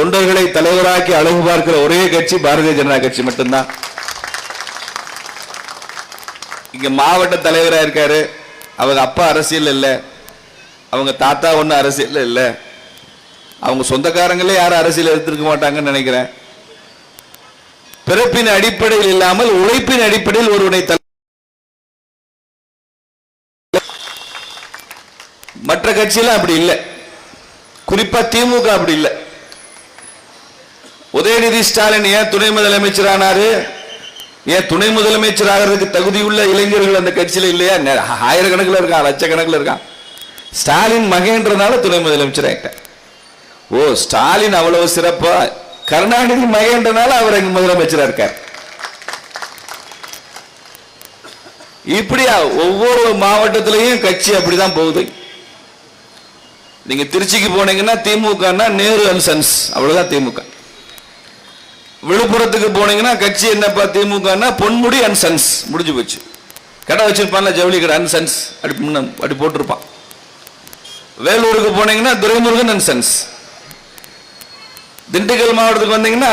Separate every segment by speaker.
Speaker 1: தொண்டர்களை தலைவராக்கி அழகு பார்க்கிற ஒரே கட்சி பாரதிய ஜனதா கட்சி மட்டும்தான். இங்க மாவட்ட தலைவராக இருக்காரு. அவங்க அப்பா அரசியல் இல்லை, அவங்க தாத்தா ஒன்றும் அரசியல் இல்லை, அவங்க சொந்தக்காரங்களே யாரும் அரசியல் எடுத்திருக்க மாட்டாங்கன்னு நினைக்கிறேன். பிறப்பின் அடிப்படையில் இல்லாமல் உழைப்பின் அடிப்படையில் ஒருவனை மற்ற கட்சியில அப்படி இல்லை, குறிப்பா திமுக அப்படி இல்லை. உதயநிதி ஸ்டாலின் ஏன் துணை முதலமைச்சர் ஆனாரு? ஏன் துணை முதலமைச்சர் ஆகிறதுக்கு தகுதியுள்ள இளைஞர்கள் அந்த கட்சியில இல்லையா? ஆயிரக்கணக்கில் இருக்கான், லட்சக்கணக்கில் இருக்கான். ஸ்டாலின் மகன்றதுனால துணை முதலமைச்சர் ஆயிட்டார். ஓ, ஸ்டாலின் அவ்வளவு சிறப்பா? கருணாநிதி மகன்றனால அவர் எங்க முதலமைச்சரா இருக்கார். இப்படியா ஒவ்வொரு மாவட்டத்திலையும் கட்சி அப்படிதான் போகுது. நீங்க திருச்சிக்கு போனீங்கன்னா திமுக நேரு அண்ட் சன்ஸ், அவ்வளவுதான் திமுக. விழுப்புரத்துக்கு போனீங்கன்னா கட்சி என்னப்பா திமுக பொன்முடி அண்ட் சன்ஸ், முடிஞ்சு போச்சு. கடை வச்சிருப்பான்ல, ஜவுளி கடை அண்ட் சன்ஸ், அப்படி போட்டிருப்பான். வேலூருக்கு போனீங்கன்னா துரைமுருகன் அண்ட் சன்ஸ். திண்டுக்கல் மாவட்டத்துக்கு வந்தீங்கன்னா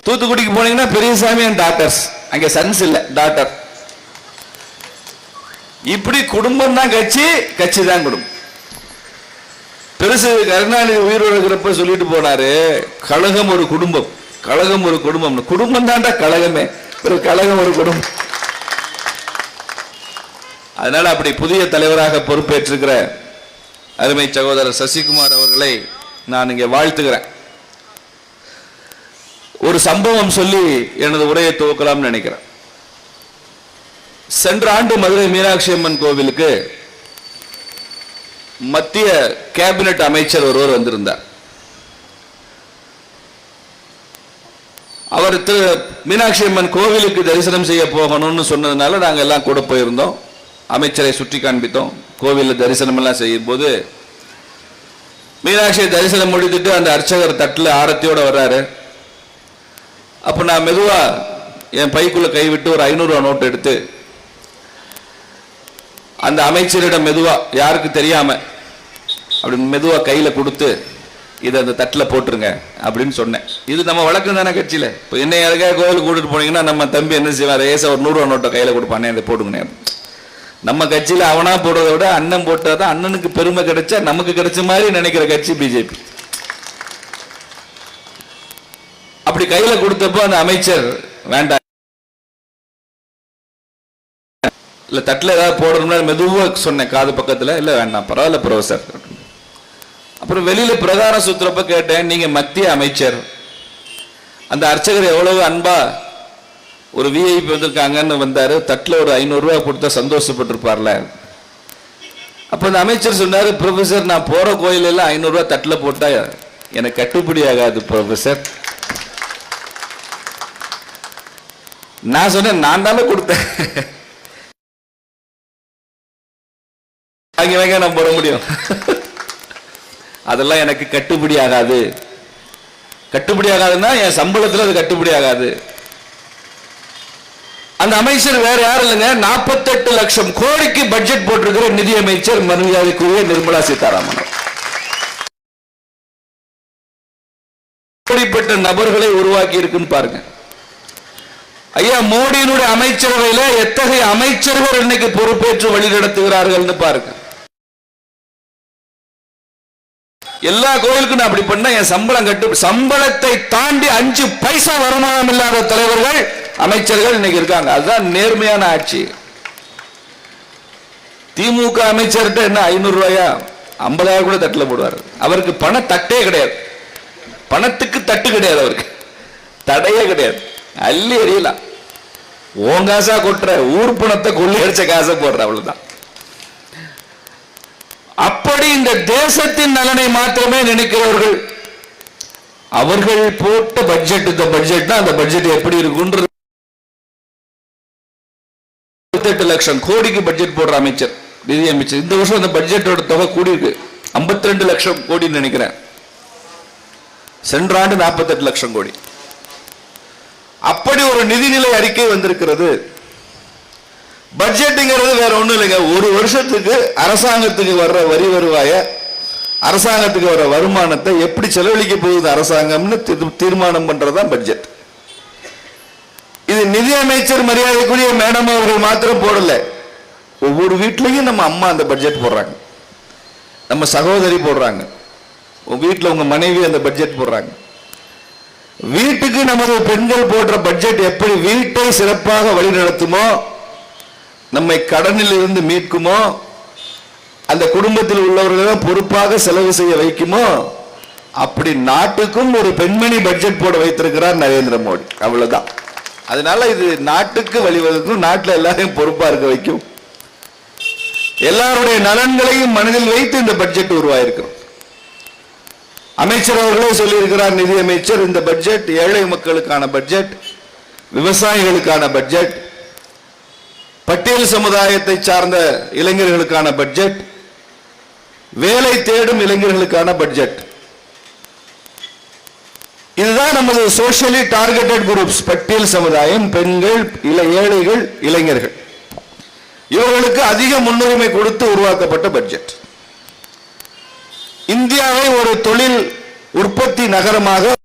Speaker 1: தூத்துக்குடிக்கு போனீங்கன்னா பெரியசாமி அண்ட் டாக்டர்ஸ், அங்க சன்ஸ் இல்ல, டாக்டர். இப்படி குடும்பம் தான் கட்சி, கட்சி தான் குடும்பம். பெருசு கருணாநிதி உயிரோடு இருக்கிறப்ப சொல்லிட்டு போனாரு, கழகம் ஒரு குடும்பம், கழகம் ஒரு குடும்பம். குடும்பம் தான்டா கழகமே, ஒரு கழகம் ஒரு குடும்பம். அதனால அப்படி புதிய தலைவராக பொறுப்பேற்றிருக்கிற அருமை சகோதரர் சசிகுமார் அவர்களை நான் இங்கே வாழ்த்துகிறேன். ஒரு சம்பவம் சொல்லி எனது உரையை துவக்கலாம்னு நினைக்கிறேன். சென்ற ஆண்டு மதுரை மீனாட்சி அம்மன் கோவிலுக்கு மத்திய கேபினட் அமைச்சர் ஒருவர் வந்திருந்தார். அவர் மீனாட்சி அம்மன் கோவிலுக்கு தரிசனம் செய்ய போகணும்னு சொன்னதுனால நாங்கள் எல்லாம் கூட போயிருந்தோம். அமைச்சரை சுற்றி காண்பித்தோம். கோவிலில் தரிசனம் எல்லாம் செய்யும் போது மீனாட்சியை தரிசனம் முடித்துட்டு அந்த அர்ச்சகர் தட்டில் ஆரத்தியோட வர்றாரு. அப்போ நான் மெதுவா என் பைக்குள்ள கைவிட்டு ஒரு 500 ரூபா நோட்டு எடுத்து அந்த அமைச்சரிடம் மெதுவா, யாருக்கு தெரியாம அப்படி மெதுவா கையில கொடுத்து, இதை அந்த தட்டில் போட்டுருங்க அப்படின்னு சொன்னேன். இது நம்ம வழக்கம் தானே கட்சியில. இப்போ என்ன யாருக்கா கோவிலுக்கு கூட்டிட்டு போனீங்கன்னா நம்ம தம்பி என்ன செய்வார், ஏசா ஒரு 100 ரூபா நோட்டை கையில கொடுப்பானே, அதை போடுங்க. நம்ம கட்சியில அவனா போடுறத விட அண்ணன் போட்டாதான் அண்ணனுக்கு பெருமை கிடைச்சா நமக்கு கிடைச்ச மாதிரி நினைக்கிற கட்சி பிஜேபி. அப்படி கையில கொடுத்தப்போ அந்த அமைச்சர் வேண்டாம், இல்ல தட்டுல ஏதாவது போடணும்னா மெதுவா சொன்னேன் காது பக்கத்துல, இல்ல வேண்டாம் பரவாயில்ல ப்ரொஃபசர். அப்புறம் வெளியில பிரகாரம் சுத்துறப்ப கேட்டேன், நீங்க மத்திய அமைச்சர், அந்த அர்ச்சகர் எவ்வளவு அன்பா ஒரு விஐபி வந்திருக்காங்கன்னு வந்தாரு, தட்டுல ஒரு 500 ரூபாய் கொடுத்தா சந்தோஷப்பட்டிருப்பார்ல. அப்ப அந்த அமைச்சர் சொன்னாரு, ப்ரொஃபசர் நான் போற கோயில் எல்லாம் 500 ரூபாய் தட்டுல போட்டா எனக்கு கட்டுப்படி ஆகாது ப்ரொஃபசர். நான் சொன்னேன், நான் தானே கொடுத்தேன், வாங்கி வாங்க நான் போட முடியும், அதெல்லாம் எனக்கு கட்டுப்படி ஆகாது. கட்டுப்படி ஆகாதுன்னா என் சம்பளத்தில் அது கட்டுப்படி ஆகாது. அந்த அமைச்சர் வேற யாரும் இல்லைங்க, 48 லட்சம் கோடிக்கு பட்ஜெட் போட்டிருக்கிற நிதி அமைச்சர் மரியாதைக்குரிய நிர்மலா சீதாராமன். அப்படிப்பட்ட நபர்களை உருவாக்கி இருக்குன்னு பாருங்க. ஐயா, மோடியினுடைய அமைச்சரவையில எத்தகைய அமைச்சர்கள் இன்னைக்கு பொறுப்பேற்று வழி நடத்துகிறார்கள் பாருங்க. எல்லா கோயிலுக்கும் நான் அப்படி பண்ண என் சம்பளம் கட்டு, சம்பளத்தை தாண்டி 5 பைசா வருமானம் இல்லாத தலைவர்கள் அமைச்சர்கள் இன்னைக்கு இருக்காங்க. அதுதான் நேர்மையான ஆட்சி. திமுக அமைச்சர்கிட்ட என்ன 500 ரூபாயா 50,000 கூட தட்டுல போடுவார். அவருக்கு பண தட்டே கிடையாது, பணத்துக்கு தட்டு கிடையாது, அவருக்கு தடையே கிடையாது. அள்ளி எறியலாம், ஓன் காசா கொட்டுற, ஊர் பணத்தை கொள்ளி அடிச்ச காசை போடுற, அவ்வளவுதான். அப்படி இந்த தேசத்தின் நலனை மாத்திரமே நினைக்கிறவர்கள், அவர்கள் போட்ட பட்ஜெட், இந்த பட்ஜெட் அந்த பட்ஜெட் எப்படி இருக்குன்றது. 28 லட்சம் கோடிக்கு பட்ஜெட் போடுற அமைச்சர், நிதி அமைச்சர். இந்த வருஷம் அந்த பட்ஜெட்டோட தொகை கூடி இருக்கு, 52 லட்சம் கோடின்னு நினைக்கிறேன். சென்ற ஆண்டு 48 லட்சம் கோடி. அப்படி ஒரு நிதிநிலை அறிக்கை வந்திருக்கிறது. பட்ஜெட்டுங்கிறது வேற ஒண்ணும் இல்லைங்க, ஒரு வருஷத்துக்கு அரசாங்கத்துக்கு வர்ற வரி வருவாய அரசாங்கத்துக்கு வர வருமானத்தை எப்படி செலவழிக்க போகுது அரசாங்கம்னு தீர்மானம் பண்றதுதான் பட்ஜெட். இது நிதி அமைச்சர் மரியாதைக்குரிய மேடம் அவர்கள் மாத்திரம் போடல, ஒவ்வொரு வீட்லயும் நம்ம அம்மா அந்த பட்ஜெட் போடுறாங்க, நம்ம சகோதரி போடுறாங்க, உங்க வீட்டில் உங்க மனைவி அந்த பட்ஜெட் போடுறாங்க. வீட்டுக்கு நமது பெண்கள் போடுற பட்ஜெட் எப்படி வீட்டை சிறப்பாக வழிநடத்துமோ, நம்மை கடனில் இருந்து மீட்குமோ, அந்த குடும்பத்தில் உள்ளவர்களை பொறுப்பாக செலவு செய்ய வைக்குமோ, அப்படி நாட்டுக்கும் ஒரு பெண்மணி பட்ஜெட் போட வைத்திருக்கிறார் நரேந்திர மோடி. அவ்வளவுதான். அதனால இது நாட்டுக்கு வழிவகுக்கும், நாட்டில் எல்லாரையும் பொறுப்பா இருக்க வைக்கும், எல்லாருடைய நலன்களையும் மனதில் வைத்து இந்த பட்ஜெட் உருவாயிருக்கிறோம். அமைச்சர் அவர்களே சொல்லியிருக்கிறார், நிதி அமைச்சர், இந்த பட்ஜெட் ஏழை மக்களுக்கான பட்ஜெட், விவசாயிகளுக்கான பட்ஜெட், பட்டியல் சமுதாயத்தை சார்ந்த இளைஞர்களுக்கான பட்ஜெட், வேலை தேடும் இளைஞர்களுக்கான பட்ஜெட். இதுதான் நமது சோஷியலி டார்கெட்டட் குரூப்ஸ், பட்டியல் சமுதாயம், பெண்கள், ஏழைகள், இளைஞர்கள், இவர்களுக்கு அதிக முன்னுரிமை கொடுத்து உருவாக்கப்பட்ட பட்ஜெட். இந்தியாவை ஒரு தொழில் உற்பத்தி நகரமாக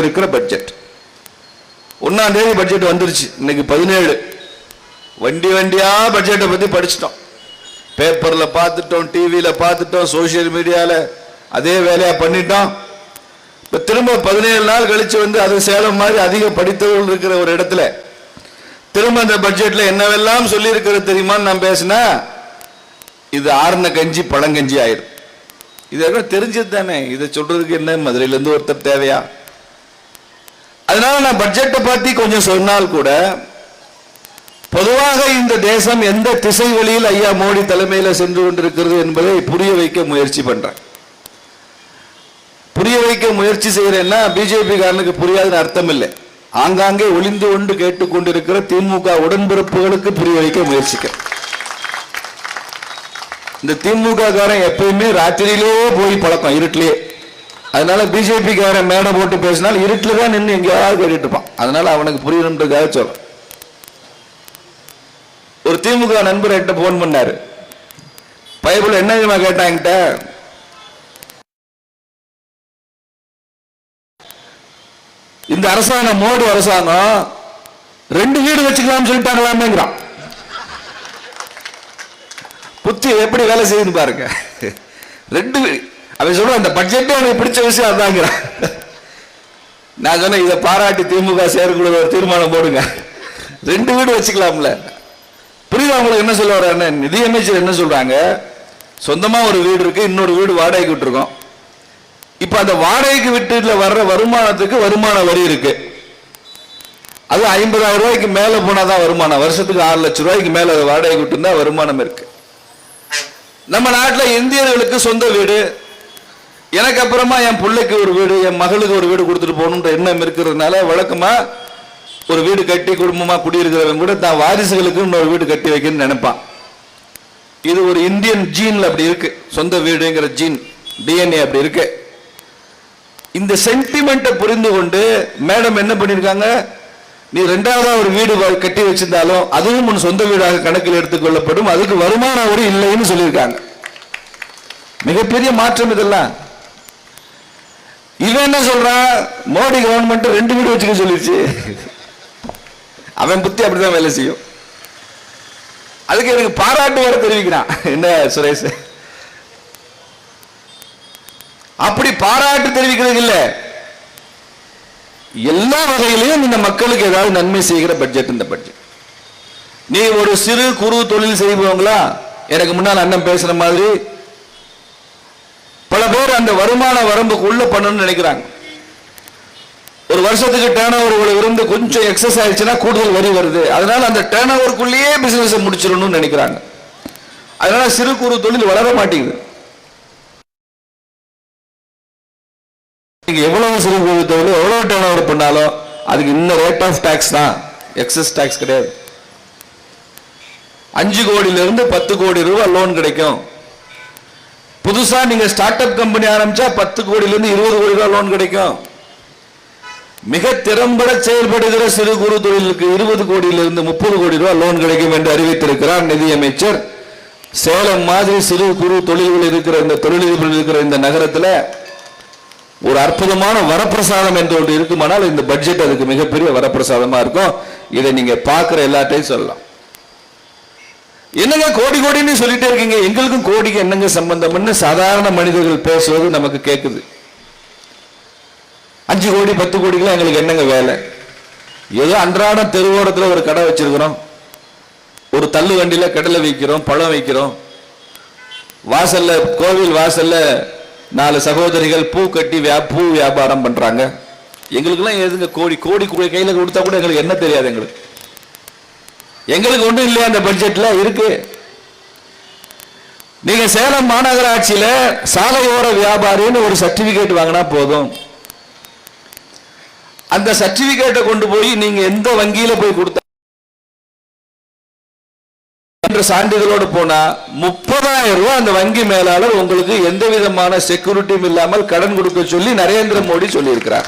Speaker 1: இருக்கிற பட்ஜெட். 1ஆம் தேதி பட்ஜெட் வந்துருச்சு, இன்னைக்கு 17. வண்டியா பட்ஜெட்டை பத்தி படிச்சிட்டோம், பேப்பர்ல பார்த்துட்டோம், டிவியில பார்த்துட்டோம், சோசியல் மீடியால அதே வேலையா பண்ணிட்டோம். இப்ப திரும்ப 17 நாள் கழிச்சு வந்து அது சேலம் மாதிரி அதிக படித்தவர்கள் இருக்கிற ஒரு இடத்துல திரும்ப அந்த பட்ஜெட்ல என்னவெல்லாம் சொல்லி இருக்கிறது தெரியுமான்னு நான் பேசினா இது ஆறுன கஞ்சி பழங்கஞ்சி ஆயிரும். இது தெரிஞ்சது தானே, இதை சொல்றதுக்கு என்ன மதுரையில இருந்து ஒருத்தர் தேவையா? அதனால நான் பட்ஜெட்டை பத்தி கொஞ்சம் சொன்னால் கூட பொதுவாக இந்த தேசம் எந்த திசை வழியில் ஐயா மோடி தலைமையில சென்று கொண்டிருக்கிறது என்பதை புரிய வைக்க முயற்சி பண்றேன். புரிய வைக்க முயற்சி செய்யறேன்னா பிஜேபி காரனுக்கு புரியாதுன்னு அர்த்தம் இல்லை. ஆங்காங்கே ஒளிந்து கொண்டு கேட்டுக்கொண்டிருக்கிற திமுக உடன்பிறப்புகளுக்கு புரிய வைக்க முயற்சிக்கிறேன். இந்த திமுக காரன் எப்பயுமே ராத்திரியிலே போய் பழக்கம், இருட்டிலே. அதனால பிஜேபி காரன் மேடை போட்டு பேசினால் இருட்டில் தான் நின்று எங்கேயாவது கேட்டுட்டு இருப்பான். அதனால அவனுக்கு புரியணுன்றதுக்காக சொல்றேன். ஒரு திமுக நண்பர் என்கிட்ட போன் பண்ணாரு, பைபிள் என்ன தெரியுமா கேட்டாங்கிட்ட, இந்த அரசாங்கம் மோடி அரசாங்கம் 2 வீடு வச்சுக்கலாம்னு சொல்லிட்டாங்களாமேங்கிறான். புத்தி எப்படி வேலை செய்யுது பாருங்க. 2 வீடு அவன் சொல்ற அந்த பட்ஜெட்டே அவனுக்கு பிடிச்ச விஷயம் அதாங்கிறான். நான் சொன்னேன், இதை பாராட்டி திமுக செயற்குழு ஒரு தீர்மானம் போடுங்க, 2 வீடு வச்சுக்கலாம்ல. புரியுது அவங்களுக்கு என்ன சொல்ல வர? நிதி அமைச்சர் என்ன சொல்றாங்க, சொந்தமா ஒரு வீடு இருக்கு, இன்னொரு வீடு வாடகைக்கு விட்டுருக்கோம். இப்ப அந்த வாடகைக்கு விட்டுல வர்ற வருமானத்துக்கு வருமான வரி இருக்கு. அது 50,000 ரூபாய்க்கு மேல போனாதான் வருமானம். வருஷத்துக்கு 6 லட்சம் ரூபாய்க்கு மேல வாடகை விட்டு வருமானம் இருக்கு. நம்ம நாட்டில் இந்தியர்களுக்கு சொந்த வீடு, எனக்கு அப்புறமா என் பிள்ளைக்கு ஒரு வீடு, என் மகளுக்கு ஒரு வீடு கொடுத்துட்டு போகணுன்ற எண்ணம் இருக்கிறதுனால வழக்கமா ஒரு வீடு கட்டி குடும்பமா குடியிருக்கிறவங்க கூட தான் வாரிசுகளுக்கு இன்னொரு வீடு கட்டி வைக்கணும்னு நினைப்பான். இது ஒரு இந்தியன் ஜீன்ல அப்படி இருக்கு, சொந்த வீடுங்கிற ஜீன் டிஎன்ஏ அப்படி இருக்கு. இந்த சென்டிமெண்ட்டை புரிந்து கொண்டு மேடம் என்ன பண்ணிருக்காங்க, நீ 2வது ஒரு வீடு கட்டி வச்சிருந்தாலும் அதுவும் உன் சொந்த வீடாக கணக்கில் எடுத்துக்கொள்ளப்படும், அதுக்கு வருமான வரி இல்லைன்னு சொல்லியிருக்காங்க. மிகப்பெரிய மாற்றம் இதெல்லாம். இவன் என்ன சொல்றான், மோடி கவர்மெண்ட் 2 வீடு வச்சுக்க சொல்லிருச்சு. அவன் புத்தி அப்படிதான் வேலை செய்யும். அதுக்கு எனக்கு பாராட்டு வேற தெரிவிக்கிறான். என்ன சுரேஷ், அப்படி பாராட்டு தெரிவிக்கிறது இல்ல, எல்லா வகையிலையும் இந்த மக்களுக்கு ஏதாவது நன்மை செய்கிற பட்ஜெட் இந்த பட்ஜெட். நீ ஒரு சிறு குறு தொழில் செய்பவங்களா, எனக்கு முன்னால் அண்ணன் பேசுற மாதிரி பல பேர் அந்த வருமான வரம்புக்கு உள்ள பண்ணணும்னு நினைக்கிறாங்க. ஒரு வருஷத்துக்கு டேர்ன் ஓவர் இருந்து கொஞ்சம் எக்ஸஸ் ஆயிடுச்சுன்னா கூடுதல் வரி வருது, அதனால அந்த டேர்ன் ஓவருக்குள்ளேயே பிசினஸ் முடிச்சிடணும்னு நினைக்கிறாங்க. அதனால சிறு குறு தொழில் வளர மாட்டேங்குது. எவ்வளவு சிறு குறு தொழில் எவ்வளவு டேர்ன் ஓவர் பண்ணாலும் அதுக்கு இன்னும் ரேட் ஆஃப் டாக்ஸ் தான், எக்ஸஸ் டாக்ஸ் கிடையாது. 5 கோடியிலிருந்து 10 கோடி ரூபாய் லோன் கிடைக்கும். புதுசா நீங்க ஸ்டார்ட் அப் கம்பெனி ஆரம்பிச்சா 10 கோடியிலிருந்து 20 கோடி ரூபாய் லோன் கிடைக்கும். மிக திறம்பட செயல்படுகிற சிறு குறு தொழிலுக்கு 20 கோடியிலிருந்து 30 கோடி ரூபாய் லோன் கிடைக்கும் என்று அறிவித்திருக்கிறார் நிதி அமைச்சர். சேலம் மாதிரி சிறு குறு தொழில்கள் இருக்கிற இந்த தொழிலதிபர்கள் இருக்கிற இந்த நகரத்தில் ஒரு அற்புதமான வரப்பிரசாதம் என்று ஒன்று இருக்குமானால் இந்த பட்ஜெட் அதுக்கு மிகப்பெரிய வரப்பிரசாதமா இருக்கும். இதை நீங்க பார்க்கிற எல்லாத்தையும் சொல்லலாம். என்னங்க கோடி கோடின்னு சொல்லிட்டே இருக்கீங்க, எங்களுக்கும் கோடிக்கு என்னங்க சம்பந்தம்னு சாதாரண மனிதர்கள் பேசுவது நமக்கு கேட்குது. 5 கோடி 10 கோடிக்கெல்லாம் எங்களுக்கு என்னங்க வேலை? ஏதோ அன்றாட தெருவோரத்தில் ஒரு கடை வச்சிருக்கிறோம், ஒரு தள்ளு வண்டியில கடலை வைக்கிறோம், பழம் வைக்கிறோம், வாசல்ல கோவில் வாசல்ல 4 சகோதரிகள் பூ கட்டி பூ வியாபாரம் பண்றாங்க. எங்களுக்கெல்லாம் எதுங்க கோடி கோடி கையில கொடுத்தா கூட எங்களுக்கு என்ன தெரியாது. எங்களுக்கு ஒன்றும் இல்லையா அந்த பட்ஜெட்ல இருக்கு. நீங்க சேலம் மாநகராட்சியில சாலையோர வியாபாரின்னு ஒரு சர்டிபிகேட் வாங்கினா போதும். அந்த சர்டிபிகேட்டை கொண்டு போய் நீங்க எந்த வங்கியில போய் கொடுத்த சான்றிதழோடு போனா 30,000 ரூபாய் அந்த வங்கி மேலாளர் உங்களுக்கு எந்த விதமான செக்யூரிட்டியும் இல்லாமல் கடன் கொடுக்க சொல்லி நரேந்திர மோடி சொல்லி இருக்கிறார்.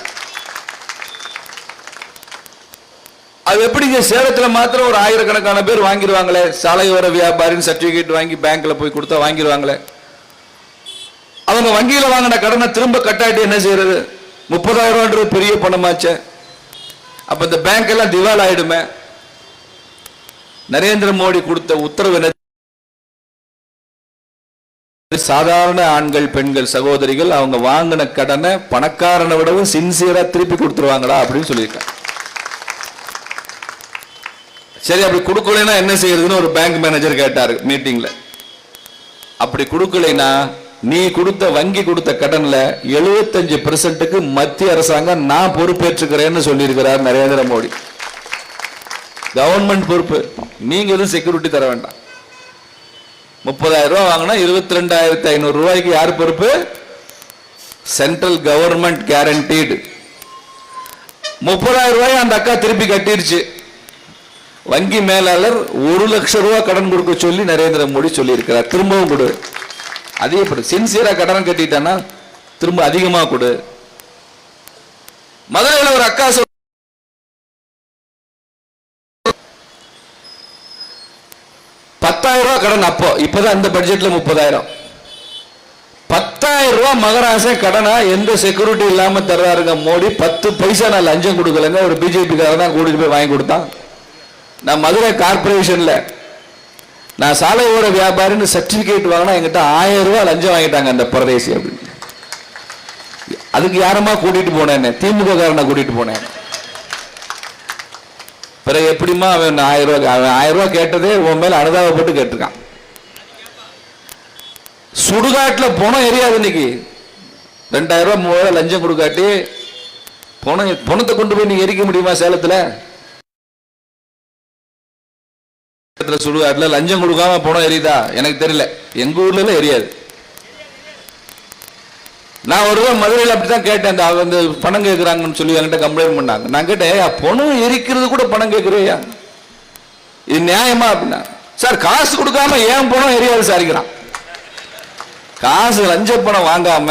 Speaker 1: அது எப்படிங்க சேலத்தில் மாத்திரம் ஒரு 1000 கணக்கான பேர் வாங்கிடுவாங்களே, சாலையோர வியாபாரின் சர்டிபிகேட் வாங்கி பேங்க்ல போய் கொடுத்தா வாங்கிடுவாங்களே. அவங்க வங்கியில வாங்கின கடனை திரும்ப கட்டாட்டி என்ன செய்யறது? 30,000 ரூபாய் பெரிய பணமாச்சே. அப்ப இந்த பேங்க் எல்லாம் திவால் ஆயிடுமே. நரேந்திர மோடி கொடுத்த உத்தரவு சாதாரண ஆண்கள் பெண்கள் சகோதரிகள் அவங்க வாங்கின கடனை பணக்காரனை விடவும் சின்சியரா திருப்பி கொடுத்துருவாங்களா அப்படின்னு சொல்லியிருக்காங்க. சரி, அப்படி கொடுக்கலைன்னா என்ன செய்யறதுன்னு ஒரு பேங்க் மேனேஜர் கேட்டாரு மீட்டிங்ல. அப்படி கொடுக்கலைன்னா நீ கொடுத்த வங்கி கொடுத்த கடன்ல 75% மத்திய அரசாங்கம் நான் பொறுப்பேற்றுக்கிறேன்னு சொல்லியிருக்கிறார் நரேந்திர மோடி. கவர்மெண்ட் பொறுப்பு, நீங்க எதுவும் செக்யூரிட்டி தர வேண்டாம். 30,000 ரூபாய் வாங்கினா 22,500 ரூபாய்க்கு யார் பொறுப்பு? Central government guaranteed. 30,000 ரூபாய் அந்த அக்கா திருப்பி கட்டிருச்சு. வங்கி மேலாளர் 1 லட்சம் ரூபாய் கடன் கொடுக்க சொல்லி நரேந்திர மோடி சொல்லி இருக்கிறார். திரும்பவும் கொடு, அதிகப்படு. சின்சியரா கடன் கட்டிட்டானா திரும்ப அதிகமா கொடு. மதுரையில் ஒரு அக்கா 10,000 ரூபாய் கடன். அப்போ இப்பதான் இந்த பட்ஜெட்ல 30,000. 10,000 ரூபாய் மகராச கடனா எந்த செக்யூரிட்டி இல்லாம தர்றாருங்க மோடி. 10 பைசா நான் லஞ்சம் கொடுக்கலங்க. ஒரு பிஜேபி காரன் தான் கூட்டிட்டு போய் வாங்கி கொடுத்தான். நான் மதுரை கார்பரேஷன்ல நான் சாலையோர வியாபாரின்னு சர்டிபிகேட் வாங்கினா என்கிட்ட 1000 ரூபாய் லஞ்சம் வாங்கிட்டாங்க அந்த பரதேசி அப்படின்னு. அதுக்கு யாரமா கூட்டிட்டு போனேன்? திமுக காரனை கூட்டிட்டு போனேன். பிறகு எப்படிமா அவன் 1000 ரூபாய் கேட்டதே உன் மேல அனுதாபப்பட்டு கேட்டிருக்கான். சுடுகாட்டில் பணம் எரியாது. இன்னைக்கு 2,000 ரூபாய் 3,000 லஞ்சம் கொடுக்காட்டி பணத்தை கொண்டு போய் நீங்க எரிக்க முடியுமா? சேலத்துல சுடுகாட்டுல லஞ்சம் கொடுக்காம பணம் எரியுதா? எனக்கு தெரியல. எங்க ஊர்ல எரியாது. நான் ஒரு மதுரையில் அப்படித்தான் கேட்டேன். அந்த பணம் கேட்கிறாங்கன்னு சொல்லி என்கிட்ட கம்ப்ளைண்ட் பண்ணாங்க. நான் கேட்டேன், பணம் எரிக்கிறது கூட பணம் கேட்கிறியா? இது நியாயமா அப்படின்னா, சார் காசு கொடுக்காம ஏன் பணம் எரியாது சாரிக்கிறான். காசு லஞ்ச பணம் வாங்காம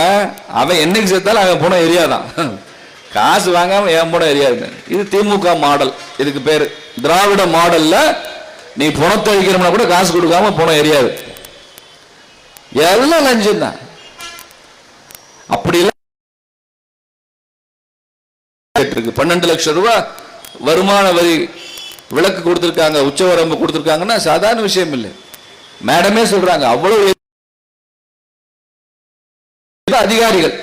Speaker 1: அவன் என்னைக்கு சேர்த்தாலும் அவன் பணம் எரியாதான். காசு வாங்காம ஏன் பணம் எரியாது. இது திமுக மாடல். இதுக்கு பேரு திராவிட மாடல்ல நீ பணத்தை வைக்கிறோம்னா கூட காசு கொடுக்காம பணம் எரியாது. எல்லாம் லஞ்சம் தான். அப்படி 12 லட்சம் ரூபாய் வருமான வரி விலக்கு கொடுத்திருக்காங்க, உச்சவரம்பு கொடுத்திருக்காங்கன்னா சாதாரண விஷயம் இல்லை. மேடமே சொல்றாங்க அவ்வளவு அதிகாரிகள்.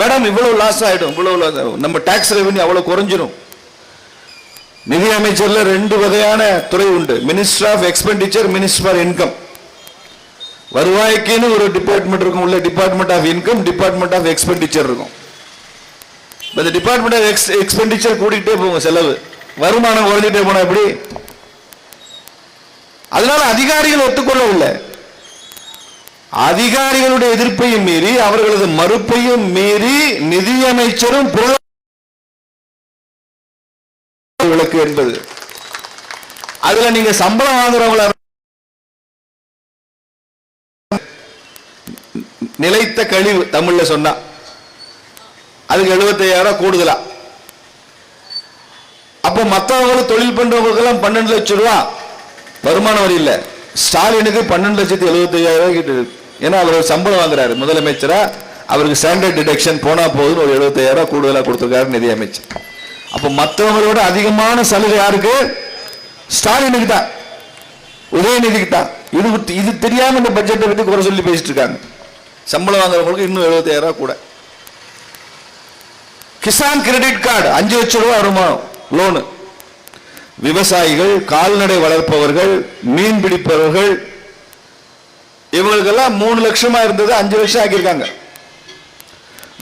Speaker 1: மேடம் இவ்வளவு லாஸ் ஆயிடும், இவ்வளவு நம்ம டாக்ஸ் ரெவென்யூ அவ்வளவு குறைஞ்சிடும். நிதி அமைச்சர்ல 2 வகையான துறை உண்டு. Minister of expenditure, minister for income. வருவாய்க்குன்னு ஒரு டிபார்ட்மெண்ட் இருக்கும். உள்ள department of income, department of expenditure இருக்கும். இந்த டிபார்ட்மெண்ட் ஆஃப் எக்ஸ்பெண்டிச்சர் கூட்டிகிட்டே போகும் செலவு, வருமானம் குறைஞ்சிட்டே போனா எப்படி? அதனால அதிகாரிகள் ஒத்துக்கொள்ளவில்லை. அதிகாரிகளுடைய எதிர்ப்பையும் மீறி, அவர்களது மறுப்பையும் மீறி நிதியமைச்சரும் விலக்கு என்பது. அதுல நீங்க சம்பளம் வாங்குறவங்கள நிலைத்த கழிவு தமிழ்ல சொன்னா அதுக்கு 75,000 கூடுதலா. அப்ப மற்றவங்களும் தொழில் பண்றவங்களுக்கு எல்லாம் 12 லட்சம் ரூபாய் வருமான வரி இல்ல, ஸ்டாலினுக்கு 12,75,000 கிட்ட இருக்கு. ஏன்னா அவர் சம்பளம் வாங்குறாரு முதலமைச்சரா, அவருக்கு ஸ்டாண்டர்ட் டிடக்ஷன் போனா போதுன்னு ஒரு 75,000 கூடுதலா கொடுத்திருக்காரு நிதி அமைச்சர். அப்ப மற்றவங்களோட அதிகமான சலுகை யாருக்கு? ஸ்டாலினுக்கு தான், உதயநிதிக்கு தான். இது தெரியாம இந்த பட்ஜெட்டை பத்தி குறை சொல்லி பேசிட்டு இருக்காங்க. சம்பளம் வாங்குறவங்களுக்கு இன்னும் 75,000 கூட. கிசான் கிரெடிட் கார்டு 5 லட்சம் ரூபாய் வருமானம் லோனு. விவசாயிகள், கால்நடை வளர்ப்பவர்கள், மீன் பிடிப்பவர்கள், இவங்களுக்கெல்லாம் 3 லட்சமா இருந்தது 5 லட்சம் ஆக்கியிருக்காங்க.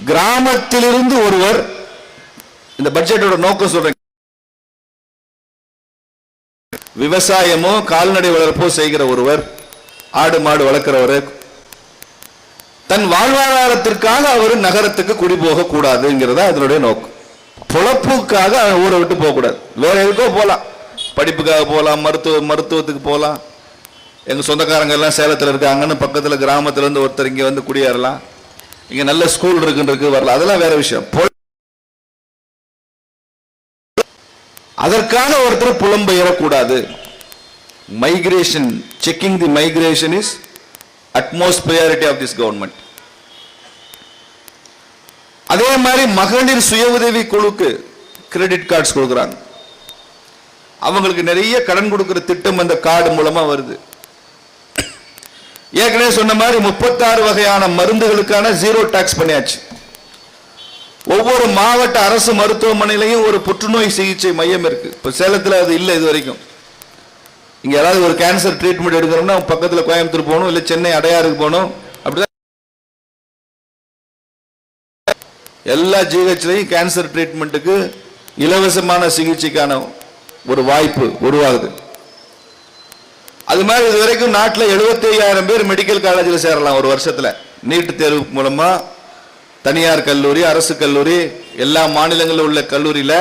Speaker 1: கிராமத்திலிருந்து ஒருவர், இந்த பட்ஜெட்டோட நோக்கம் சொல்றேன், விவசாயமோ கால்நடை வளர்ப்போ செய்கிற ஒருவர், ஆடு மாடு வளர்க்கிறவர், தன் வாழ்வாதாரத்திற்காக அவர் நகரத்துக்கு குடி போக கூடாதுங்கிறதா அதனுடைய நோக்கம். பொழப்புக்காக ஊரை விட்டு போக கூடாது. வேற எதுக்கோ போகலாம், படிப்புக்காக போகலாம், மருத்துவத்துக்கு போகலாம். எங்க சொந்தக்காரங்க எல்லாம் சேலத்தில் இருக்காங்கன்னு பக்கத்துல கிராமத்துல இருந்து ஒருத்தர் இங்க வந்து குடியேறலாம், இங்க நல்ல ஸ்கூல் இருக்குன்றது வரலாம், அதெல்லாம் வேற விஷயம். அதற்காக ஒருத்தர் புலம்பெயரக்கூடாது. Migration, checking the migration is utmost priority of this government. அதே மாதிரி மகளிர் சுய உதவி குழுக்கு கிரெடிட் கார்ட்ஸ் கொடுக்குறாங்க. அவங்களுக்கு நிறைய கடன் கொடுக்கிற திட்டம் அந்த கார்டு மூலமா வருது. ஏற்கனவே சொன்ன மாதிரி 36 வகையான மருந்துகளுக்கான 0 டாக்ஸ் பண்ணியாச்சு. ஒவ்வொரு மாவட்ட அரசு மருத்துவமனையிலையும் ஒரு புற்றுநோய் சிகிச்சை மையம் இருக்கு. இப்ப சேலத்தில் அது இல்லை இது வரைக்கும். இங்க யாராவது ஒரு கேன்சர் ட்ரீட்மெண்ட் எடுக்கணும்னா பக்கத்துல கோயம்புத்தூர் போகணும், இல்ல சென்னை அடையாறுக்கு போகணும். அப்படிதான் எல்லா ஜிஹெச்லையும் கேன்சர் ட்ரீட்மெண்ட்டுக்கு இலவசமான சிகிச்சைக்கான ஒரு வாய்ப்பு உருவாகுது. அது மாதிரி இது வரைக்கும் நாட்டில் 75,000 பேர் மெடிக்கல் காலேஜில் சேரலாம் ஒரு வருஷத்துல. நீட் தேர்வு மூலமா தனியார் கல்லூரி, அரசு கல்லூரி, எல்லா மாநிலங்களில் உள்ள கல்லூரியில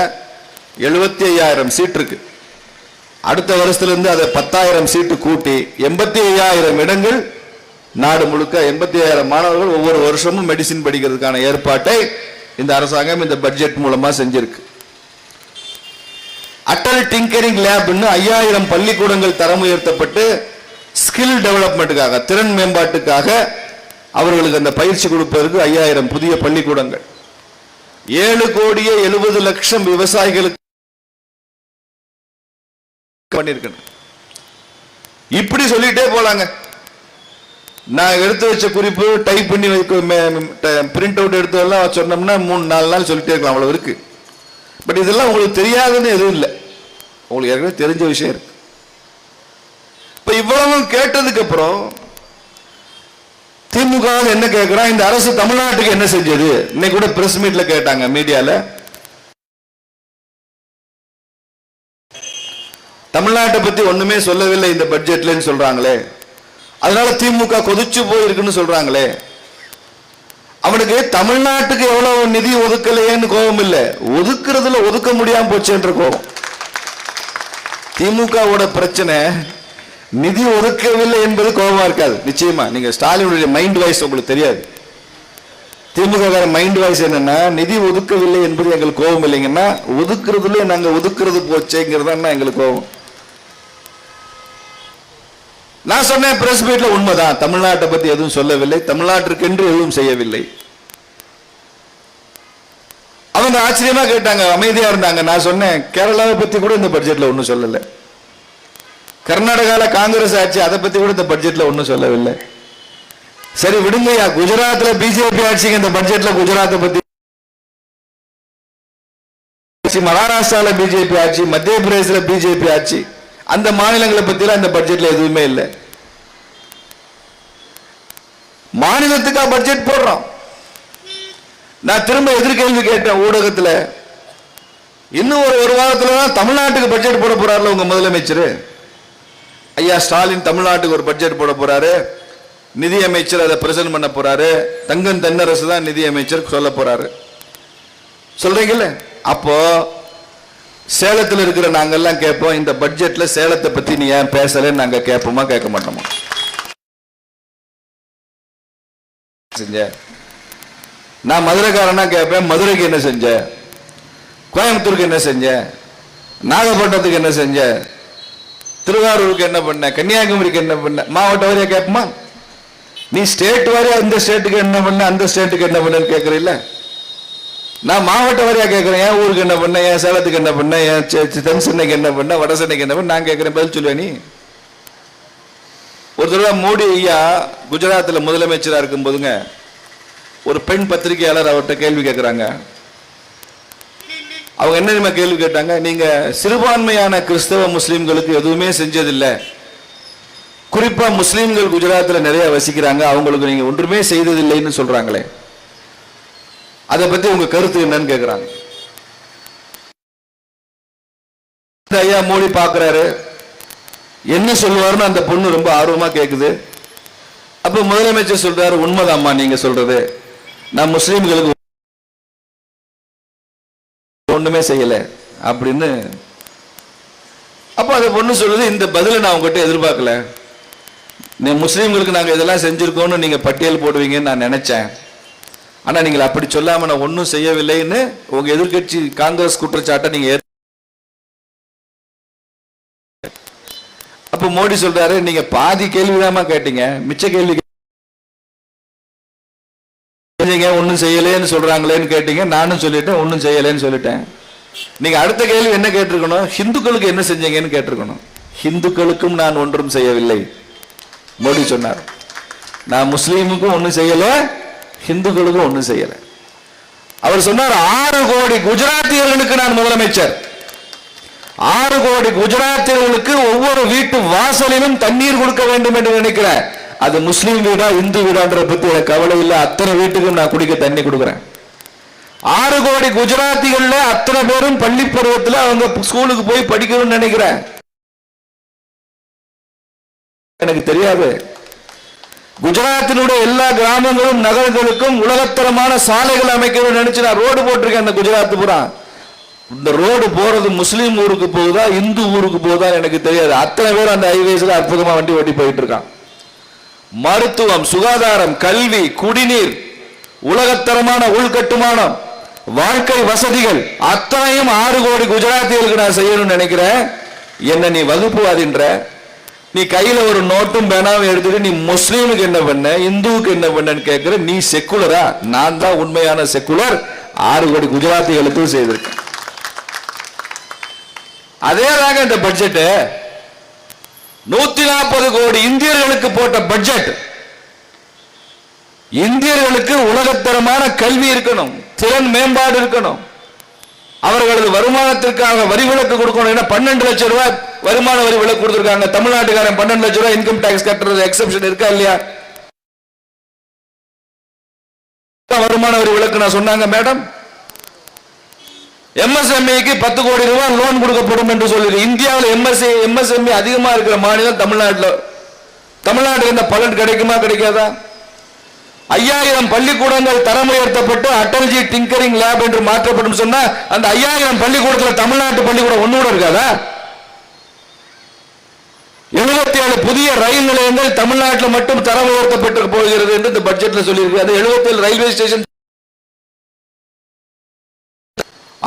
Speaker 1: 75,000 சீட் இருக்கு. அடுத்த வருஷத்திலிருந்து அதை 10,000 சீட்டு கூட்டி 85,000 இடங்கள் நாடு முழுக்க 85,000 மாணவர்கள் ஒவ்வொரு வருஷமும் மெடிசின் படிக்கிறதுக்கான ஏற்பாட்டை இந்த அரசாங்கம் இந்த பட்ஜெட் மூலமா செஞ்சிருக்கு. அட்டல் டிங்கரிங் லேப்னு 5,000 பள்ளிக்கூடங்கள் தரம் உயர்த்தப்பட்டு ஸ்கில் டெவலப்மெண்ட்டுக்காக, திறன் மேம்பாட்டுக்காக அவர்களுக்கு அந்த பயிற்சி கொடுப்பதற்கு 5,000 புதிய பள்ளிக்கூடங்கள். 7,70,00,000 விவசாயிகளுக்கு பண்ணிருக்கணும். இப்படி சொல்லிட்டே போலாங்க. நான் எடுத்து வச்ச குறிப்பு டைப் பண்ணி பிரிண்ட் அவுட் எடுத்து எல்லாம் சொன்னோம்னா 3-4 நாள் சொல்லிட்டே இருக்கலாம், அவ்வளவு இருக்கு. பட் இதெல்லாம் உங்களுக்கு தெரியாதுன்னு எதுவும் இல்லை, உங்களுக்கு ஏற்கனவே தெரிஞ்ச விஷயம் இருக்கு. இப்ப இவ்வளவு கேட்டதுக்கு அப்புறம் திமுக என்ன கேட்கிறான், இந்த அரசு தமிழ்நாட்டுக்கு என்ன செஞ்சது? இன்னைக்கு கூட பிரஸ் மீட்ல கேட்டாங்க மீடியால, தமிழ்நாட்டை பத்தி ஒண்ணுமே சொல்லவில்லை இந்த பட்ஜெட்ல சொல்றாங்களே, அதனால திமுக கொதிச்சு போயிருக்குன்னு சொல்றாங்களே. அவனுக்கு தமிழ்நாட்டுக்கு எவ்வளவு நிதி ஒதுக்கலையேன்னு கோபம் இல்ல, ஒதுக்குறதுல ஒதுக்க முடியாம போச்சுன்ற கோபம். திமுகவோட பிரச்சனை நிதி ஒதுக்கவில்லை என்பது கோபமா இருக்காது. நிச்சயமா நீங்க ஸ்டாலினுடைய மைண்ட் வாய்ஸ் உங்களுக்கு தெரியாது. திமுக மைண்ட் வாய்ஸ் என்னன்னா, நிதி ஒதுக்கவில்லை என்பது எங்களுக்கு கோபம் இல்லைங்கன்னா, ஒதுக்குறதுல நாங்க ஒதுக்குறது போச்சேங்கிறதா எங்களுக்கு கோபம். நான் சொன்னேன் பிரஸ் மீட்ல, உண்மைதான், தமிழ்நாட்டை பத்தி எதுவும் சொல்லவில்லை, தமிழ்நாட்டிற்கென்று எதுவும் செய்யவில்லை. அவங்க ஆச்சரியமா கேட்டாங்க, அமைதியா இருந்தாங்க. நான் சொன்னேன் கேரளாவை பத்தி கூட இந்த பட்ஜெட்ல ஒன்னும் சொல்லல, கர்நாடகால காங்கிரஸ் ஆட்சி அதை பத்தி கூட இந்த பட்ஜெட்ல ஒன்னும் சொல்லவில்லை. சரி விடுங்கய்யா, குஜராத்ல பிஜேபி ஆட்சிக்கு இந்த பட்ஜெட்ல குஜராத்தை பத்தி, மகாராஷ்டிரால பிஜேபி ஆட்சி, மத்திய பிரதேசல பிஜேபி ஆட்சி, அந்த மாநிலங்களை பத்தி இந்த பட்ஜெட்ல எதுவுமே இல்லை. மாநிலத்துக்கா பட்ஜெட் போடுறோம்? நான் திரும்ப எதிர்கேள்வி கேட்டேன் ஊடகத்துல, இன்னும் ஒரு வாரத்துல தான் தமிழ்நாட்டுக்கு பட்ஜெட் போட போறாருல உங்க முதலமைச்சர் ஐயா ஸ்டாலின், தமிழ்நாட்டுக்கு ஒரு பட்ஜெட் போட போறாரு, நிதி அமைச்சர் அதை பிரசன்ட் பண்ண போறாரு, தங்கம் தென்னரசு தான் நிதி அமைச்சர் சொல்ல போறாரு சொல்றீங்கல்ல. அப்போ சேலத்தில் இருக்கிற நாங்கெல்லாம் கேட்போம், இந்த பட்ஜெட்ல சேலத்தை பத்தி நீ ஏன் பேசல நாங்க கேட்போமா கேட்க மாட்டோமா? செஞ்ச நான் மதுரைக்காரனா கேட்பேன், மதுரைக்கு என்ன செஞ்ச, கோயம்புத்தூருக்கு என்ன செஞ்ச, நாகப்பட்டினத்துக்கு என்ன செஞ்ச, திருவாரூருக்கு என்ன பண்ண, கன்னியாகுமரிக்கு என்ன பண்ண, மாவட்ட வாரியா கேட்போமா? நீ ஸ்டேட் வாரியா இந்த ஸ்டேட்டுக்கு என்ன பண்ண, அந்த ஸ்டேட்டுக்கு என்ன பண்ணு கேட்கறில்ல. நான் மாவட்ட வாரியா கேட்கிறேன். என் ஊருக்கு என்ன பண்ண, என் சேலத்துக்கு என்ன பண்ண, என் தென் சென்னைக்கு என்ன பண்ண, வட சென்னைக்கு என்ன பண்ண நான் கேட்கிறேன். பதில் சொல்லுவேன் நீ? ஒரு தடவை மோடி ஐயா குஜராத்தில் முதலமைச்சராக இருக்கும் போதுங்க ஒரு பெண் பத்திரிகையாளர் அவர்கிட்ட கேள்வி கேட்கிறாங்க. அவங்க என்ன கேள்வி கேட்டாங்க, நீங்க சிறுபான்மையான கிறிஸ்தவ முஸ்லிம்களுக்கு எதுவுமே செஞ்சதில்லை, குறிப்பா முஸ்லிம்கள் குஜராத்தில் நிறைய வசிக்கிறாங்க, அவங்களுக்கு நீங்க ஒன்றுமே செய்ததில்லைன்னு சொல்றாங்களே, அதை பத்தி உங்க கருத்து என்னன்னு கேட்கிறாங்க. ஐயா மோடி பாக்குறாரு, என்ன சொல்லுவாருன்னு அந்த பொண்ணு ரொம்ப ஆர்வமா கேக்குது. அப்ப முதலமைச்சர் சொல்றாரு, உண்மைதாம்மா நீங்க சொல்றது, நான் முஸ்லிம்களுக்கு ஒண்ணுமே செய்யல அப்படின்னு. அப்ப அந்த பொண்ணு சொல்லுது, இந்த பதில நான் உங்ககிட்ட எதிர்பார்க்கல, நீ முஸ்லிம்களுக்கு நாங்க இதெல்லாம் செஞ்சிருக்கோம்னு நீங்க பட்டியல் போடுவீங்கன்னு நான் நினைச்சேன், ஆனா நீங்க அப்படி சொல்லாம நான் ஒன்னும் செய்யவில்லைன்னு உங்க எதிர்கட்சி காங்கிரஸ் குற்றச்சாட்டை நீங்க. அப்ப மோடி சொல்றாரு, நீங்க பாதி கேள்விதாமா கேட்டீங்க, மிச்ச கேள்வி ஒன்னும் செய்யலேன்னு சொல்றாங்களேன்னு கேட்டீங்க, நானும் சொல்லிட்டேன் ஒன்னும் செய்யலேன்னு சொல்லிட்டேன். நீங்க அடுத்த கேள்வி என்ன கேட்டிருக்கணும், ஹிந்துக்களுக்கு என்ன செஞ்சீங்கன்னு கேட்டிருக்கணும். ஹிந்துக்களுக்கும் நான் ஒன்றும் செய்யவில்லை மோடி சொன்னார். நான் முஸ்லீமுக்கும் ஒன்னும் செய்யல, ஹிந்துக்களுக்கும் ஒன்னும் செய்யல. அவர் சொன்னார், 6 கோடி குஜராத்தியர்களுக்கு நான் முதலமைச்சர், 6 கோடி குஜராத்தியர்களுக்கு ஒவ்வொரு வீட்டு வாசலிலும் தண்ணீர் கொடுக்க வேண்டும் என்று நினைக்கிறேன். அது முஸ்லீம் வீடா இந்து வீடான்ற பத்தி எனக்கு கவலை இல்லை, அத்தனை வீட்டுக்கும் நான் குடிக்க தண்ணி கொடுக்குறேன். 6 கோடி குஜராத்திகள்ல அத்தனை பேரும் பள்ளி பருவத்தில் அவங்க ஸ்கூலுக்கு போய் படிக்கணும்னு நினைக்கிறேன். எனக்கு தெரியாது, குஜராத்தினுடைய எல்லா கிராமங்களும் நகரங்களுக்கும் உலகத்தரமான சாலைகள் அமைக்கணும்னு நினைச்சு நான் ரோடு போட்டிருக்கேன். அந்த குஜராத் பூரா இந்த ரோடு போறது முஸ்லீம் ஊருக்கு போகுதா இந்து ஊருக்கு போகுதா எனக்கு தெரியாது. அத்தனை பேர் அந்த ஹைவேஸ்ல அற்புதமா வண்டி ஓட்டி போயிட்டு இருக்கான். மருத்துவம், சுகாதாரம், கல்வி, குடிநீர், உலகத்தரமான உள்கட்டுமானம், வாழ்க்கை வசதிகள் அத்தனையும் 6 கோடி குஜராத்திகளுக்கு நான் செய்யணும்னு நினைக்கிறேன். என்ன நீ வகுப்புவாதின்ற, நீ கையில ஒரு நோட்டும் பேனாவும் எடுத்துட்டு நீ முஸ்லீமுக்கு என்ன பண்ண இந்துவுக்கு என்ன பண்ணன்னு கேட்கிற, நீ செக்குலரா? நான் தான் உண்மையான செக்குலர், 6 கோடி குஜராத்திகளுக்கும் செய்திருக்கேன். அதேதாங்க இந்த பட்ஜெட் 140 கோடி இந்தியர்களுக்கு போட்ட பட்ஜெட். இந்தியர்களுக்கு உலகத்தரமான கல்வி இருக்கணும், திறன் மேம்பாடு இருக்கணும், அவர்களது வருமானத்திற்காக வரி விலக்கு கொடுக்கணும். ஏன்னா 12 லட்சம் ரூபாய் வருமான வரி விலக்கு கொடுத்திருக்காங்க. தமிழ்நாட்டுக்காரன் 12 லட்சம் ரூபாய் இன்கம் டாக்ஸ் கட்டுறது எக்ஸெப்ஷன் இருக்கா இல்லையா? வருமான வரி விலக்கு நான் சொன்னாங்க மேடம். எம்எஸ்எம்இக்கு 10 கோடி ரூபாய் லோன் கொடுக்கப்படும் என்று சொல்லி இந்தியாவில் எம்எஸ்எம்இ அதிகமா இருக்கிற மாநிலம் தமிழ்நாட்டில். தமிழ்நாட்டில் இந்த பலன் கிடைக்குமா கிடைக்காதா? 5000 பள்ளிக்கூடங்கள் தரம் உயர்த்தப்பட்டு அடல்ஜி டிங்கரிங் லேப் என்று மாற்றப்படும் சொன்னா அந்த 5000 பள்ளிக்கூடத்தில் தமிழ்நாட்டு பள்ளிக்கூடம் ஒன்னோட இருக்காதா? 77 புதிய ரயில் நிலையங்கள் தமிழ்நாட்டில் மட்டும் தரம் உயர்த்தப்பட்டு போகிறது என்று இந்த பட்ஜெட்ல சொல்லியிருக்கு. 77 ரயில்வே ஸ்டேஷன்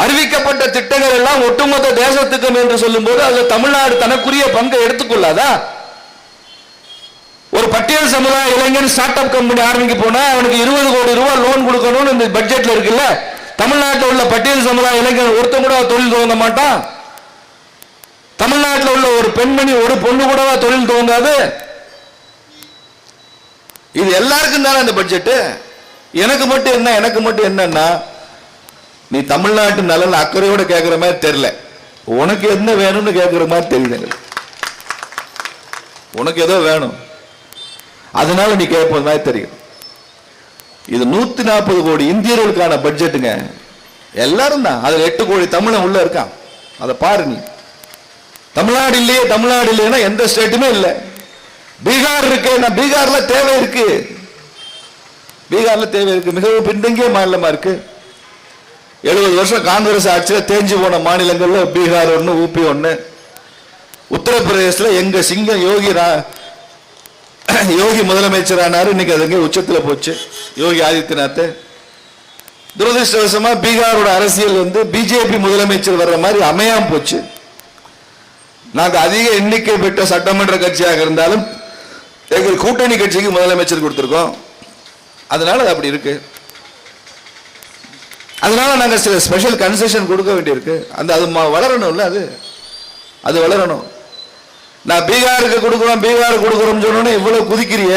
Speaker 1: அறிவிக்கப்பட்ட திட்டங்கள் எல்லாம் ஒட்டுமொத்த தேசத்துக்கும் என்று சொல்லும் போது அதுல தமிழ்நாடு தனக்குரிய பங்கை எடுத்துக்கொள்ளாதா? ஒரு பட்டியல் சமுதாய இளைஞன் ஸ்டார்ட் அப் கம்பெனி ஆரம்பிக்க போனா அவனுக்கு 20 கோடி ரூபாய் லோன் கொடுக்கணும்னு இந்த பட்ஜெட்ல இருக்குல்ல. தமிழ்நாட்டில் உள்ள பட்டியல் சமுதாய இளைஞன் ஒருத்தன் கூட தொழில் துவங்க மாட்டான். தமிழ்நாட்டில் உள்ள ஒரு பெண்மணி ஒரு பொண்ணு கூட தொழில் துவங்காது. இது எல்லாருக்கும் தானே இந்த பட்ஜெட். எனக்கு மட்டும் என்னன்னா, நீ தமிழ்நாட்டு நலன் அக்கறையோட கேட்கிற மாதிரி தெரியல, உனக்கு என்ன வேணும்னு கேட்கிற மாதிரி தெரியுது. உனக்கு ஏதோ வேணும், அதனால நீ கேட்பது மாதிரி தெரியும். இது 140 கோடி இந்தியர்களுக்கான பட்ஜெட்டுங்க. எல்லாரும் தான், அதுல 8 கோடி தமிழன் உள்ள இருக்கான். அதை பாரு நீ. தமிழ்நாடு இல்லைன்னா எந்த ஸ்டேட்டுமே இல்லை. பீகார் இருக்கு, பீகார்ல தேவை இருக்கு, மிகவும் பின்தங்கிய மாநிலமா இருக்கு. 70 வருஷம் காங்கிரஸ் ஆட்சியில் தேஞ்சு போன மாநிலங்கள்ல பீகார் ஒண்ணு, ஊபி ஒண்ணு. உத்தரப்பிரதேசல எங்க சிங்கம் யோகி முதலமைச்சர் ஆனாரு, இன்னைக்கு அதுங்க உச்சத்துல போச்சு யோகி ஆதித்யநாத். துரதிருஷ்டவசமா பீகாரோட அரசியல் பிஜேபி முதலமைச்சர் வர்ற மாதிரி அமையாம போச்சு. நாங்கள் அதிக எண்ணிக்கை பெற்ற சட்டமன்ற கட்சியாக இருந்தாலும் எங்கள் கூட்டணி கட்சிக்கு முதலமைச்சர் கொடுத்திருக்கோம். அதனால அது அப்படி இருக்கு. அதனால நாங்கள் சில ஸ்பெஷல் கன்செஷன் கொடுக்க வேண்டியிருக்கு. அது வளரணும்ல, அது வளரணும். நான் பீகாருக்கு கொடுக்குறோம் சொன்னோன்னே இவ்வளவு குதிக்கிறிய.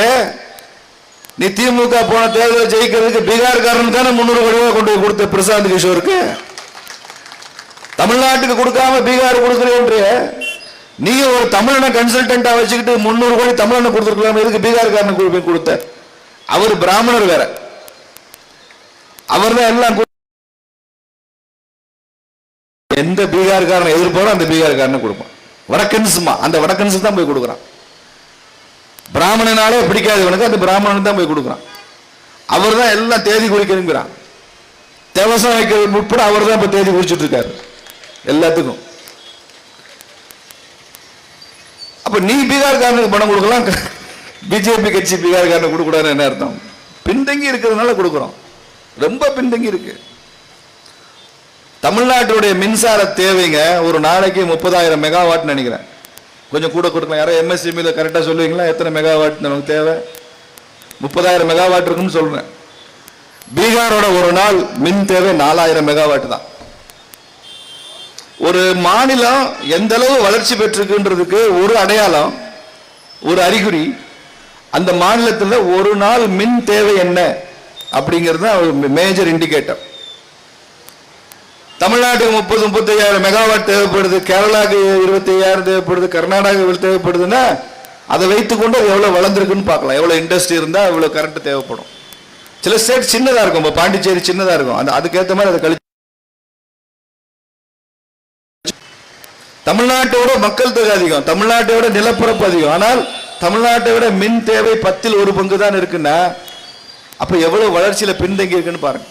Speaker 1: நீ திமுக போன தேர்தல் ஜெயிக்கிறதுக்கு பீகார்காரன் தானே 300 கோடி ரூபாய் கொண்டு போய் கொடுத்த பிரசாந்த் கிஷோருக்கு. தமிழ்நாட்டுக்கு கொடுக்காம பீகார் கொடுக்குறேன். நீங்க ஒரு தமிழனை கன்சல்டன்டா வச்சுக்கிட்டு 300 கோடி தமிழனை கொடுத்துருக்கலாம். எதுக்கு பீகார்காரனுக்கு கொடுத்த? அவர் பிராமணர் வேற, அவர் தான் எல்லாம். எந்த பீகார்காரனை எதிர்ப்பாரோ அந்த பீகார்காரனை கொடுப்பான். வடக்கன்ஸுமா அந்த வடக்கன்ஸ் தான் போய் கொடுக்குறான். பிராமணனாலே பிடிக்காதவனுக்கு அந்த பிராமணன் தான் போய் கொடுக்குறான். அவர் தான் எல்லாம் தேதி குறிக்கிறான். தேவசம் வைக்கிறது உட்பட அவர் தான் இப்ப தேதி குறிச்சிட்டு இருக்காரு எல்லாத்துக்கும். அப்ப நீ பீகார்காரனுக்கு பணம் கொடுக்கலாம், பிஜேபி கட்சி பீகார்காரனுக்கு கொடுக்கூடாதுன்னு என்ன அர்த்தம்? பின்தங்கி இருக்கிறதுனால கொடுக்குறோம். ரொம்ப பின்தங்கி இருக்கு. தமிழ்நாட்டுடைய மின்சார தேவைங்க ஒரு நாளைக்கு 30,000 மெகாவாட் நினைக்கிறேன். கொஞ்சம் கூட கொடுக்கலாம். யாரோ எம்எஸ்சிபியில் கரெக்டாக சொல்லுவீங்களா எத்தனை மெகாவாட் நமக்கு தேவை? 30,000 மெகாவாட் இருக்குன்னு சொல்றேன். பீகாரோட ஒரு நாள் மின் தேவை 4,000 மெகாவாட் தான். ஒரு மாநிலம் எந்த அளவு வளர்ச்சி பெற்றிருக்குன்றதுக்கு ஒரு அடையாளம், ஒரு அறிகுறி, அந்த மாநிலத்தில் ஒரு நாள் மின் தேவை என்ன அப்படிங்கிறது தான் ஒரு மேஜர் இண்டிகேட்டர். தமிழ்நாட்டுக்கு 30-35,000 மெகாவாட் தேவைப்படுது, கேரளாவுக்கு 25,000 தேவைப்படுது, கர்நாடகாவில் தேவைப்படுதுன்னா அதை வைத்துக்கொண்டு எவ்வளவு வளர்ந்துருக்குன்னு பார்க்கலாம். எவ்வளவு இண்டஸ்ட்ரி இருந்தா எவ்வளவு கரண்ட் தேவைப்படும். சில ஸ்டேட் சின்னதா இருக்கும், இப்போ பாண்டிச்சேரி சின்னதா இருக்கும், அதுக்கேற்ற மாதிரி அதை கழிச்சு. தமிழ்நாட்டோட மக்கள் தொகை அதிகம், தமிழ்நாட்டோட நிலப்பரப்பு அதிகம், ஆனால் தமிழ்நாட்டை விட மின் தேவை 10ல் 1 பங்கு தான் இருக்குன்னா அப்ப எவ்வளவு வளர்ச்சியில பின்தங்கி இருக்குன்னு பாருங்க.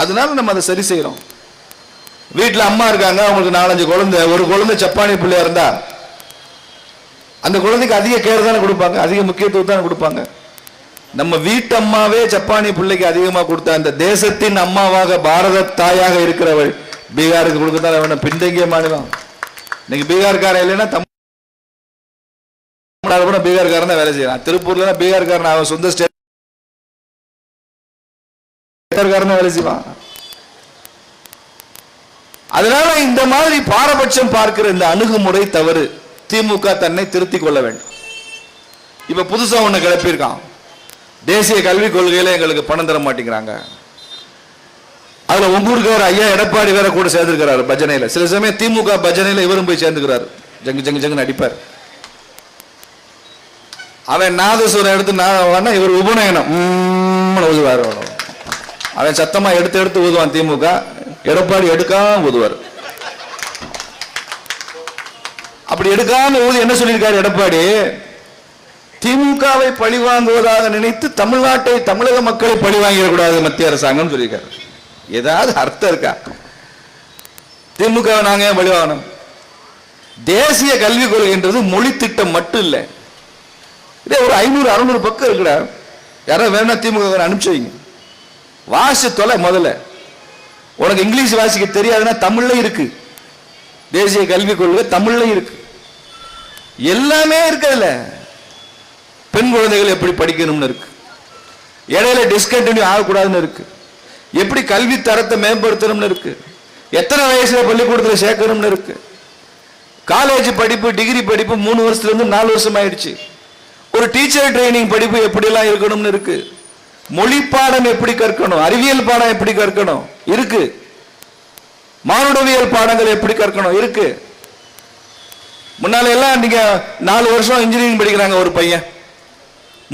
Speaker 1: அதனால நம்ம அதை சரி செய்யறோம். வீட்டுல அம்மா இருக்காங்க, அவங்களுக்கு 4-5 குழந்தை, ஒரு குழந்தை ஜப்பானிய பிள்ளையா இருந்தா அந்த குழந்தைக்கு அதிக கேர் தானே கொடுப்பாங்க, அதிக முக்கியத்துவம் தானே கொடுப்பாங்க. நம்ம வீட்டு அம்மாவே ஜப்பானிய பிள்ளைக்கு அதிகமா கொடுத்தா அந்த தேசத்தின் அம்மாவாக பாரத தாயாக இருக்கிறவள் பீகாருக்கு கொடுக்கத்தான் வேணும். பின்தங்கிய மாநிலம். இன்னைக்கு பீகார்காரன் இல்லைன்னா தமிழ்நாடு பீகார்காரன் தான் வேலை செய்யறான். திருப்பூர்ல பீகார்காரன் அவன் சொந்த ஸ்டேட்காரன் வேலை செய்வான். அதனால இந்த மாதிரி பாரபட்சம் பார்க்கிற இந்த அணுகுமுறை தவறு. திமுக தன்னை திருத்திக் கொள்ள வேண்டும். இப்ப புதுசா ஒண்ணு கிளப்பியிருக்கான். தேசிய கல்விக் கொள்கையில எங்களுக்கு பணம் தர மாட்டேங்கிறாங்க. அதுல உங்க ஊருக்கு வேற ஐயா எடப்பாடி வேற கூட சேர்ந்திருக்கிறாரு பஜனையில. சில சமயம் திமுக பஜனையில இவரும் போய் சேர்ந்துக்கிறாரு. ஜங்கு ஜங்கு ஜங்கு அடிப்பார். அவன் நாதஸ்வரம் எடுத்து இவர் உபநயனம் ஊதுவார். அவன் சத்தமா எடுத்து ஊதுவான் திமுக, எடப்பாடி எடுக்காம ஊதுவார். அப்படி எடுக்காம ஊதி என்ன சொல்லியிருக்காரு எடப்பாடி? திமுகவை பழி வாங்குவதாக நினைத்து தமிழ்நாட்டை, தமிழக மக்களை பழி வாங்கிடக்கூடாது மத்திய அரசாங்கம் சொல்லியிருக்காரு. ஏதாவது அர்த்தம் இருக்கா? திமுக நாங்க பழி வாங்கணும்? தேசிய கல்விக் கொள்கைன்றது மொழி திட்டம் மட்டும் இல்லை. இதே ஒரு 500-600 பக்கம் இருக்குடா. யாராவது வேணா திமுக அனுப்பிச்சு வைங்க, வாசி தொலை. முதல்ல உனக்கு இங்கிலீஷ் வாசிக்க தெரியாதுன்னா தமிழ்ல இருக்கு. தேசிய கல்விக் கொள்கை தமிழ்ல இருக்கு, எல்லாமே இருக்குதுல. பெண் குழந்தைகள் எப்படி படிக்கணும்னு இருக்கு, இடையில டிஸ்கண்டினியூ ஆகக்கூடாதுன்னு இருக்கு, எப்படி கல்வி தரத்தை மேம்படுத்தணும்னு இருக்கு, எத்தனை வயசுல பள்ளிக்கூடத்தில் சேர்க்கணும்னு இருக்கு. காலேஜ் படிப்பு, டிகிரி படிப்பு 3 வருஷத்துல இருந்து 4 வருஷம் ஆயிடுச்சு. ஒரு டீச்சர் ட்ரைனிங் படிப்பு எப்படி எல்லாம் இருக்கணும்னு இருக்கு. மொழி பாடம் எப்படி கற்கணும், அறிவியல் பாடம் எப்படி கற்கணும் இருக்கு, மானுடவியல் பாடங்கள் எப்படி கற்கணும் இருக்கு. முன்னால எல்லாம் நீங்க 4 வருஷம் இன்ஜினியரிங் படிக்கிறாங்க. ஒரு பையன்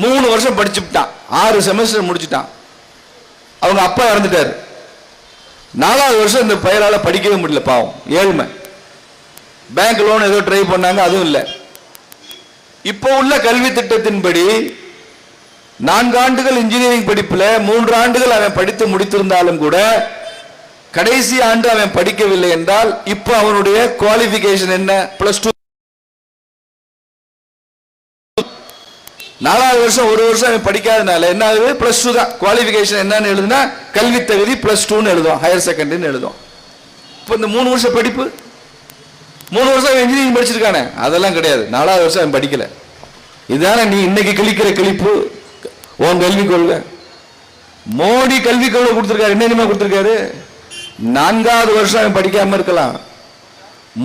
Speaker 1: 3 வருஷம் படிச்சுட்டான், 6 செமஸ்டர் முடிச்சுட்டான். அவங்க அப்பா இறந்துட்டாரு. 4வது வருஷம் இந்த பையனால படிக்கவே முடியல, பாவம், ஏழ்மை. பேங்க் லோன் ஏதோ ட்ரை பண்ணாங்க, அதுவும் இல்லை. இப்போ உள்ள கல்வி திட்டத்தின்படி 4 ஆண்டுகள் இன்ஜினியரிங் படிப்புல 3 ஆண்டுகள் அவன் படித்து முடித்திருந்தாலும் கூட கடைசி ஆண்டு அவன் படிக்கவில்லை என்றால் இப்போ அவனுடைய குவாலிஃபிகேஷன் என்ன? +2. 4வது வருஷம் 1 வருஷம் அவன் படிக்காதனால என்ன ஆகுது? +2 தான் குவாலிஃபிகேஷன். என்னன்னு எழுதுனா கல்வி தகுதி +2ன்னு எழுதுவான், ஹையர் செகண்டரின்னு எழுதுவான். இப்போ இந்த 3 வருஷம் படிப்பு 3 வருஷம் இன்ஜினியரிங் படிச்சிருக்கானே, அதெல்லாம் கிடையாது. 4வது வருஷம் அவன் படிக்கல. இதுதானே நீ இன்னைக்கு கிழிக்கிற கிழிப்பு உன் கல்விக் கொள்கை. மோடி கல்விக் கொள்கை கொடுத்திருக்காரு, என்ன கொடுத்திருக்காரு? 4வது வருஷம் அவன் படிக்காம இருக்கலாம்,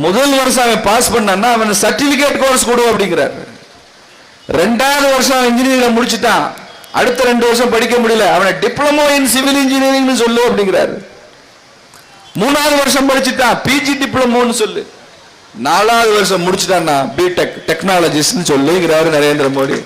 Speaker 1: முதல் வருஷம் அவன் பாஸ் பண்ணான்னா அவன் சர்டிபிகேட் கோர்ஸ் கொடு அப்படிங்கிறார். 2வது வருஷம் இன்ஜினியரிங் முடிச்சுட்டான், அடுத்த 2 வருஷம் படிக்க முடியல, அவனை டிப்ளமோ இன் சிவில் இன்ஜினியரிங் சொல்லு அப்படிங்கிறாரு. 3வது வருஷம் படிச்சுட்டான், பிஜி டிப்ளமோன்னு சொல்லு. 4வது வருஷம் முடிச்சுட்டான்னா பிடெக் டெக்னாலஜிஸ்ன்னு சொல்லுங்கிறாரு நரேந்திர மோடி.